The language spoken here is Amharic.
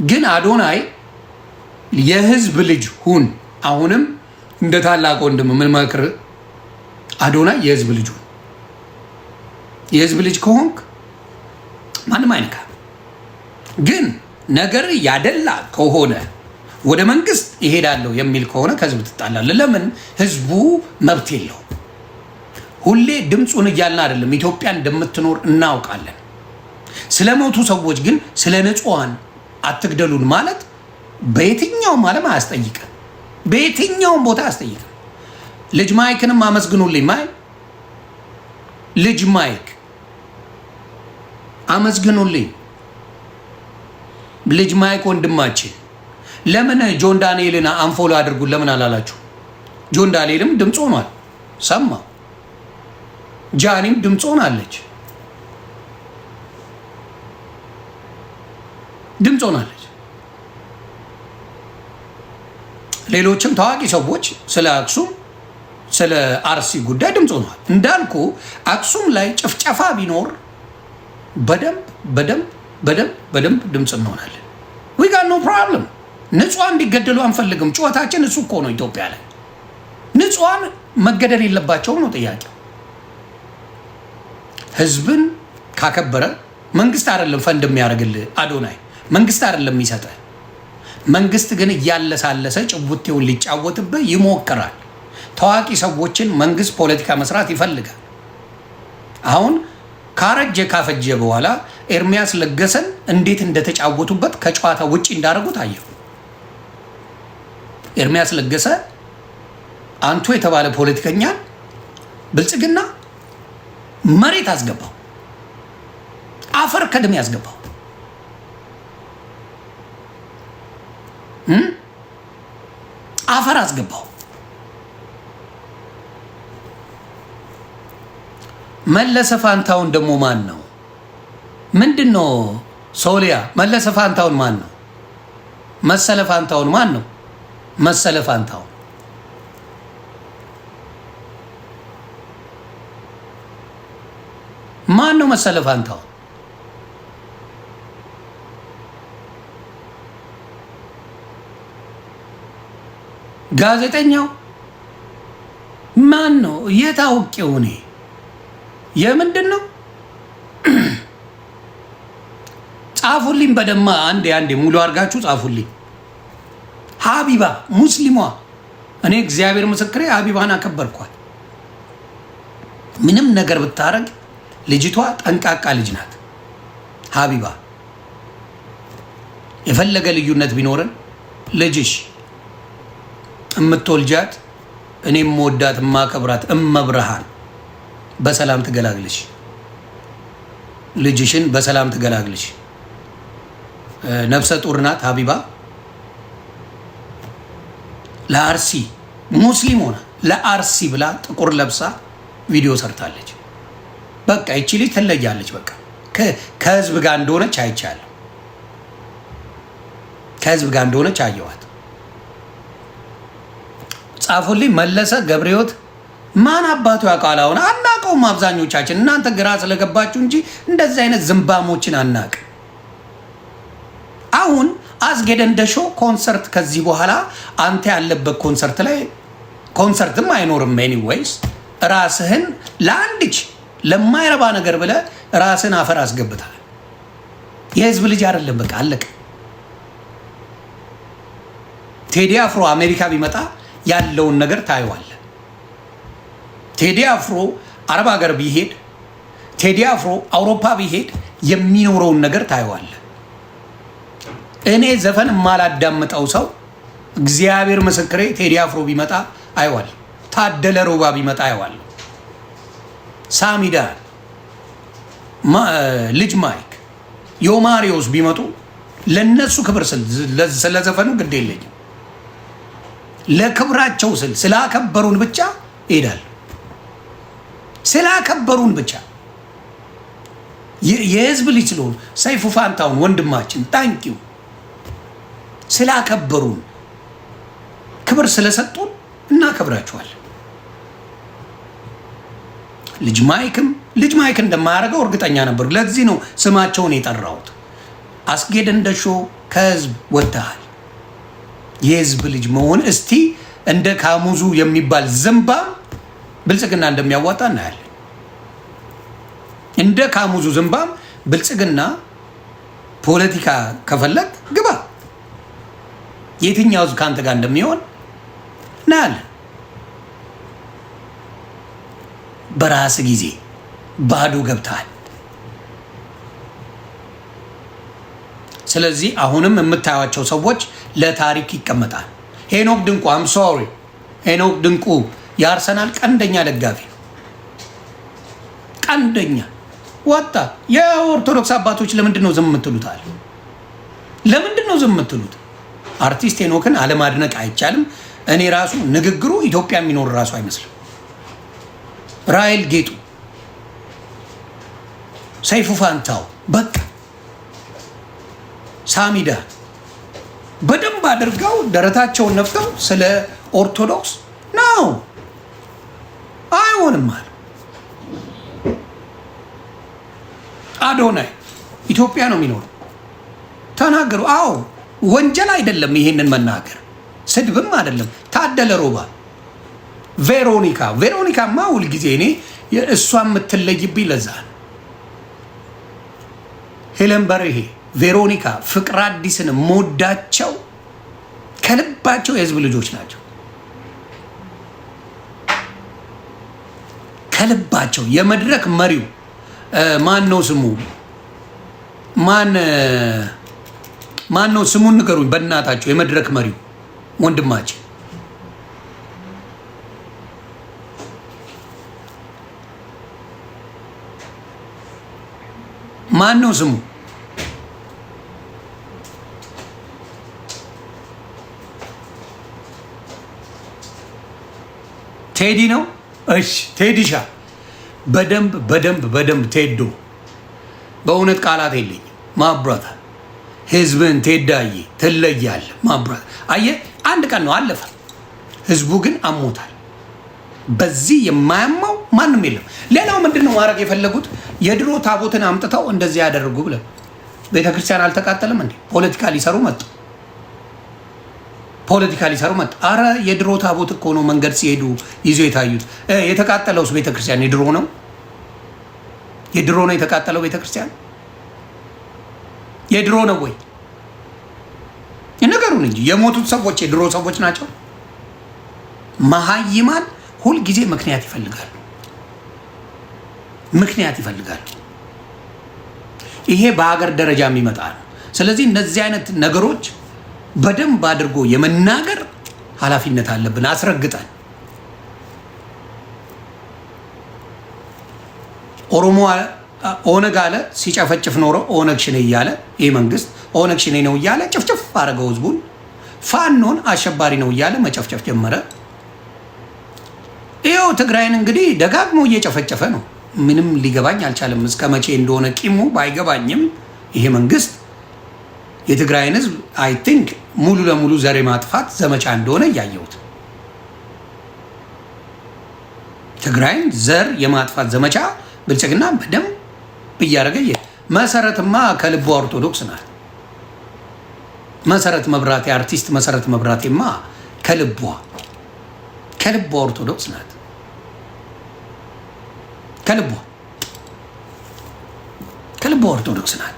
ግን አዶናይ የህዝብ ልጅ ሁን። አሁንም እንደ ታላቅ ወንድም ምን መክር አዶናይ የህዝብ ልጅ ሁን። የህዝብ ልጅ ከሆንክ ማንም አይነካ። ግን ነገር ያደላ ከሆነ ወደ መንግስት ይሄዳለሁ የሚል ከሆነ ከህዝብ ትጣላለህ። ለምን? ህዝቡ መብት የለው። ሁሌ ድምፁን እያልን አይደለም። ኢትዮጵያ እንደምትኖር እናውቃለን። ስለ ሞቱ ሰዎች ግን ስለ ንጹሃን አትግደሉን ማለት በየትኛውም ዓለም አያስጠይቅም። በየትኛውም ቦታ አያስጠይቅም። ልጅ ማይክንም አመስግኑልኝ። ልጅ ማይክ አመስግኑልኝ። ልጅ ማይክ ወንድማችን ለምን ጆን ዳንኤልን አንፎሎ አድርጉን ለምን አላላችሁ? ጆን ዳንኤልም ድምፅ ሆኗል፣ ሰማ። ጃኒም ድምፅ ሆናለች፣ ድምፅ ሆናለች። ሌሎችም ታዋቂ ሰዎች ስለ አክሱም ስለ አርሲ ጉዳይ ድምፅ ሆነዋል። እንዳልኩ አክሱም ላይ ጭፍጨፋ ቢኖር በደንብ ድምፅ እንሆናለን። ዊ ጋት ኖ ፕሮብለም። ንጹሃን እንዲገደሉ አንፈልግም። ጩኸታችን እሱ እኮ ነው። ኢትዮጵያ ላይ ንጹሃን መገደል የለባቸውም ነው ጥያቄው። ህዝብን ካከበረ መንግስት አይደለም ፈንድ የሚያደርግልህ አዶናይ፣ መንግስት አይደለም የሚሰጥህ። መንግስት ግን እያለሳለሰ ጭቡቴውን ሊጫወትብህ ይሞክራል። ታዋቂ ሰዎችን መንግስት ፖለቲካ መስራት ይፈልጋል። አሁን ካረጀ ካፈጀ በኋላ ኤርሚያስ ለገሰን እንዴት እንደተጫወቱበት ከጨዋታ ውጪ እንዳደረጉት አየሁ። ኤርሚያስ ለገሰ አንቱ የተባለ ፖለቲከኛ ብልጽግና መሬት አስገባው፣ አፈር ከድሜ ያስገባው። አፈር አስገባው። መለሰ ፋንታውን ደግሞ ማን ነው? ምንድን ነው? ሶሊያ መለሰ ፋንታውን ማን ነው? መሰለ ፋንታውን ማን ነው? መሰለ ፋንታውን ማን ነው? መሰለ ፋንታውን ጋዜጠኛው ማን ነው? የታውቂው እኔ የምንድን ነው? ጻፉልኝ በደማ አንዴ ሙሉ አድርጋችሁ ጻፉልኝ። ሀቢባ ሙስሊሟ፣ እኔ እግዚአብሔር ምስክሬ ሀቢባን አከበርኳት። ምንም ነገር ብታረግ ልጅቷ ጠንቃቃ ልጅ ናት። ሀቢባ የፈለገ ልዩነት ቢኖርን ልጅሽ እምትወልጃት እኔም ወዳት ማከብራት እመብርሃን በሰላም ትገላግልሽ። ልጅሽን በሰላም ትገላግልሽ። ነፍሰ ጡር ናት ሀቢባ። ለአርሲ ሙስሊም ሆና ለአርሲ ብላ ጥቁር ለብሳ ቪዲዮ ሰርታለች። በቃ ይቺ ልጅ ትለያለች። በቃ ከህዝብ ጋር እንደሆነች አይቻለሁ። ከህዝብ ጋር እንደሆነች አየዋት። ጻፉልኝ። መለሰ ገብረሕይወት ማን አባቱ ያውቃል? አሁን አናውቀውም አብዛኞቻችን። እናንተ ግራ ስለገባችሁ እንጂ እንደዚህ አይነት ዝንባሞችን አናውቅ። አሁን አዝጌደ እንደሾ ኮንሰርት ከዚህ በኋላ አንተ ያለበት ኮንሰርት ላይ ኮንሰርትም አይኖርም። ኤኒዌይስ ራስህን ለአንድች ለማይረባ ነገር ብለህ ራስህን አፈር አስገብታል። የህዝብ ልጅ አይደለም። በቃ አለቀ። ቴዲ አፍሮ አሜሪካ ቢመጣ ያለውን ነገር ታየዋለህ። ቴዲ አፍሮ አረብ ሀገር ቢሄድ፣ ቴዲ አፍሮ አውሮፓ ቢሄድ የሚኖረውን ነገር ታየዋለህ። እኔ ዘፈን የማላዳምጠው ሰው እግዚአብሔር ምስክሬ ቴዲ አፍሮ ቢመጣ አይዋል፣ ታደለ ሮባ ቢመጣ አይዋል፣ ሳሚዳ ልጅ ማይክ ዮማሪዮስ ቢመጡ ለነሱ ክብር ስል ስለዘፈኑ ግድ የለኝም። ለክብራቸው ስል ስላከበሩን ብቻ ይሄዳል። ስላከበሩን ብቻ የህዝብ ልጅ ስለሆኑ ሰይፉ ፋንታውን ወንድማችን ታንኪው ስላከበሩን ክብር ስለሰጡን እናከብራቸዋለን። ልጅ ማይክ እንደማያደርገው እርግጠኛ ነበር። ለዚህ ነው ስማቸውን የጠራሁት። አስጌደ እንደሾ ከህዝብ ወጥተሃል። የህዝብ ልጅ መሆን እስቲ እንደ ካሙዙ የሚባል ዝምባም ብልጽግና እንደሚያዋጣ እናያለን። እንደ ካሙዙ ዝምባም ብልጽግና ፖለቲካ ከፈለግ ግባ፣ የትኛው ህዝብ ከአንተ ጋር እንደሚሆን እናያለን። በራስ ጊዜ ባዶ ገብተሃል። ስለዚህ አሁንም የምታዩቸው ሰዎች ለታሪክ ይቀመጣል። ሄኖክ ድንቁ አም ሶሪ ሄኖክ ድንቁ የአርሰናል ቀንደኛ ደጋፊ ነው። ቀንደኛ ወጣ። የኦርቶዶክስ አባቶች ለምንድን ነው ዝም የምትሉታል? ለምንድን ነው ዝም የምትሉት? አርቲስት ሄኖክን አለማድነቅ አይቻልም። እኔ ራሱ ንግግሩ ኢትዮጵያ የሚኖር ራሱ አይመስልም። ራይል ጌጡ፣ ሰይፉ ፋንታው፣ በቃ ሳሚዳ በደንብ አድርገው ደረታቸውን ነፍተው ስለ ኦርቶዶክስ ነው አይሆንም አለ። አዶናይ ኢትዮጵያ ነው የሚኖረው ተናገሩ። አዎ ወንጀል አይደለም ይሄንን መናገር፣ ስድብም አይደለም። ታደለ ሮባ፣ ቬሮኒካማ ሁልጊዜ እኔ እሷ የምትለይብኝ ለዛ ነው። ሄለን በርሄ፣ ቬሮኒካ፣ ፍቅር አዲስን ሞዳቸው ከልባቸው የህዝብ ልጆች ናቸው። ከልባቸው የመድረክ መሪው ማን ነው ስሙ? ማን ነው ስሙን ንገሩኝ በእናታቸው። የመድረክ መሪው ወንድማችን ማን ነው ስሙ? ቴዲ ነው። እሺ ቴዲሻ፣ በደንብ ቴዶ፣ በእውነት ቃላት የለኝም። ማብራት ህዝብን ቴዳዬ ትለያለ። ማብራት አየህ፣ አንድ ቀን ነው አለፈ። ህዝቡ ግን አሞታል። በዚህ የማያማው ማንም የለም። ሌላው ምንድነው ማድረግ የፈለጉት? የድሮ ታቦትን አምጥተው እንደዚህ ያደርጉ ብለ ቤተክርስቲያን አልተቃጠለም እንዴ? ፖለቲካ ሊሰሩ መጡ። አረ የድሮ ታቦት እኮ ነው መንገድ ሲሄዱ ይዞ የታዩት። የተቃጠለውስ ቤተክርስቲያን የድሮ ነው? የተቃጠለው ቤተክርስቲያን የድሮ ነው ወይ? ነገሩን እንጂ የሞቱት ሰዎች የድሮ ሰዎች ናቸው። መሀይማን ሁልጊዜ ምክንያት ይፈልጋሉ። ይሄ በሀገር ደረጃ የሚመጣ ነው። ስለዚህ እነዚህ አይነት ነገሮች በደንብ አድርጎ የመናገር ኃላፊነት አለብን። አስረግጠን ኦሮሞ ኦነግ አለ ሲጨፈጭፍ ኖሮ ኦነግ ሽኔ እያለ ይህ መንግስት ኦነግ ሽኔ ነው እያለ ጭፍጭፍ አደረገው ህዝቡን። ፋኖን አሸባሪ ነው እያለ መጨፍጨፍ ጀመረ። ይኸው ትግራይን እንግዲህ ደጋግሞ እየጨፈጨፈ ነው። ምንም ሊገባኝ አልቻለም። እስከ መቼ እንደሆነ ቂሙ ባይገባኝም ይሄ መንግስት የትግራይን ህዝብ አይ ቲንክ ሙሉ ለሙሉ ዘር ማጥፋት ዘመቻ እንደሆነ እያየሁት፣ ትግራይን ዘር የማጥፋት ዘመቻ ብልጽግና በደንብ እያደረገ መሰረትማ ከልቧ ኦርቶዶክስ ናት። መሰረት መብራቴ አርቲስት መሰረት መብራቴማ ከልቧ ኦርቶዶክስ ናት። ከልቧ ኦርቶዶክስ ናት።